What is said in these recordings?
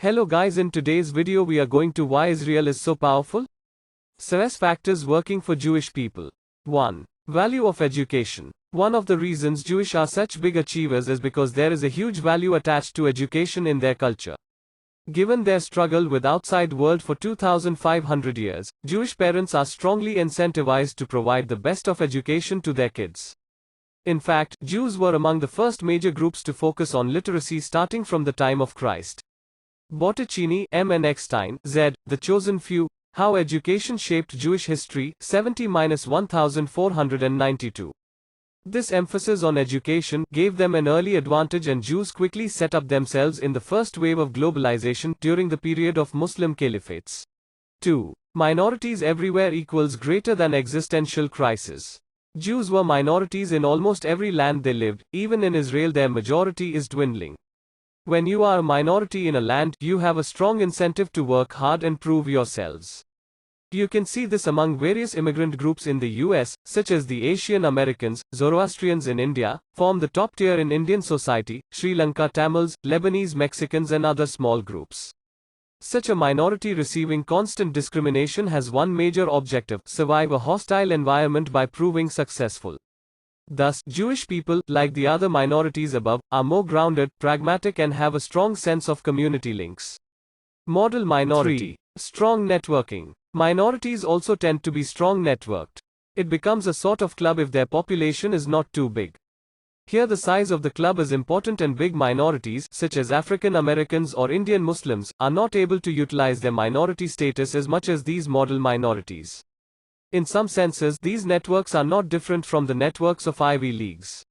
Hello guys, in today's video we are going to why Israel is so powerful. 7 factors working for Jewish people. 1. Value of education. One of the reasons Jewish are such big achievers is because there is a huge value attached to education in their culture. Given their struggle with outside world for 2500 years, Jewish parents are strongly incentivized to provide the best of education to their kids. In fact, Jews were among the first major groups to focus on literacy starting from the time of Christ. Botticini, M. and Eckstein, Z. The Chosen Few, How Education Shaped Jewish History, 70-1492. This emphasis on education gave them an early advantage, and Jews quickly set up themselves in the first wave of globalization during the period of Muslim caliphates. 2. Minorities everywhere equals greater than existential crisis. Jews were minorities in almost every land they lived. Even in Israel their majority is dwindling. When you are a minority in a land, you have a strong incentive to work hard and prove yourselves. You can see this among various immigrant groups in the US, such as the Asian Americans. Zoroastrians in India form the top tier in Indian society, Sri Lanka Tamils, Lebanese Mexicans and other small groups. Such a minority receiving constant discrimination has one major objective: survive a hostile environment by proving successful. Thus, Jewish people, like the other minorities above, are more grounded, pragmatic and have a strong sense of community links. Model minority. 3. Strong networking. Minorities also tend to be strong networked. It becomes a sort of club if their population is not too big. Here the size of the club is important, and big minorities, such as African Americans or Indian Muslims, are not able to utilize their minority status as much as these model minorities. In some senses, these networks are not different from the networks of Ivy Leagues.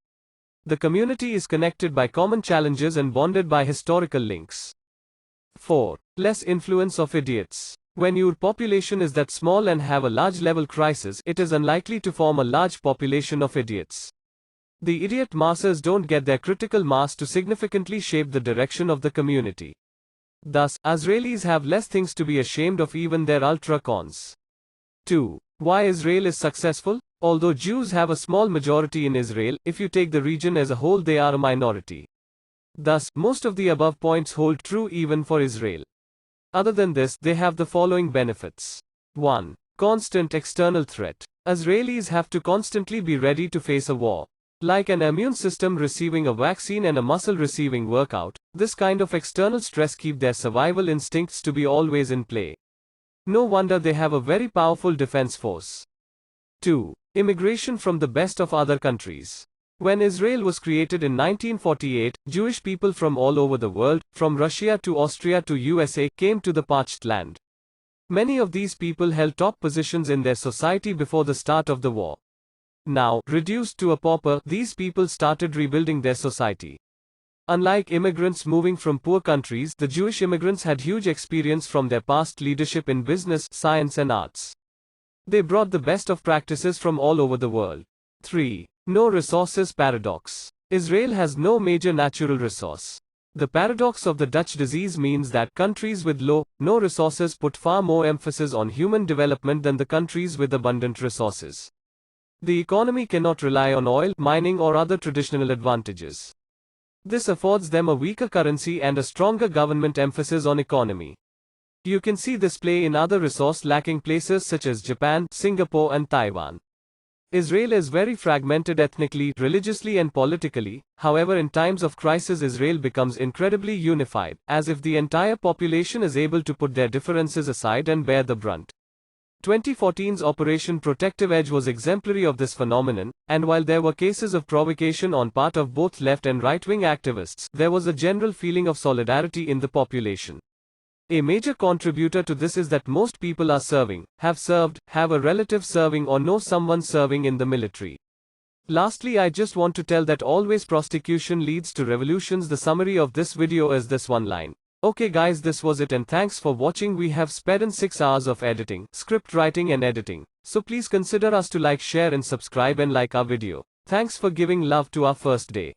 The community is connected by common challenges and bonded by historical links. 4. Less influence of idiots. When your population is that small and have a large level crisis, it is unlikely to form a large population of idiots. The idiot masses don't get their critical mass to significantly shape the direction of the community. Thus, Israelis have less things to be ashamed of, even their ultra-cons. 2. Why Israel is successful? Although Jews have a small majority in Israel, if you take the region as a whole they are a minority. Thus, most of the above points hold true even for Israel. Other than this, they have the following benefits. 1. Constant external threat. Israelis have to constantly be ready to face a war. Like an immune system receiving a vaccine and a muscle receiving workout, this kind of external stress keeps their survival instincts to be always in play. No wonder they have a very powerful defense force. 2. Immigration from the best of other countries. When Israel was created in 1948, Jewish people from all over the world, from Russia to Austria to USA, came to the parched land. Many of these people held top positions in their society before the start of the war. Now, reduced to a pauper, these people started rebuilding their society. Unlike immigrants moving from poor countries, the Jewish immigrants had huge experience from their past leadership in business, science and arts. They brought the best of practices from all over the world. 3. No resources paradox. Israel has no major natural resource. The paradox of the Dutch disease means that countries with no resources put far more emphasis on human development than the countries with abundant resources. The economy cannot rely on oil, mining or other traditional advantages. This affords them a weaker currency and a stronger government emphasis on economy. You can see this play in other resource-lacking places such as Japan, Singapore and Taiwan. Israel is very fragmented ethnically, religiously and politically. However, in times of crisis Israel becomes incredibly unified, as if the entire population is able to put their differences aside and bear the brunt. 2014's Operation Protective Edge was exemplary of this phenomenon, and while there were cases of provocation on part of both left and right-wing activists, there was a general feeling of solidarity in the population. A major contributor to this is that most people are serving, have served, have a relative serving or know someone serving in the military. Lastly, I just want to tell that always prostitution leads to revolutions. The summary of this video is this one line. Okay guys, this was it and thanks for watching. We have spent 6 hours of editing, script writing and editing. So please consider us to like, share and subscribe and like our video. Thanks for giving love to our first day.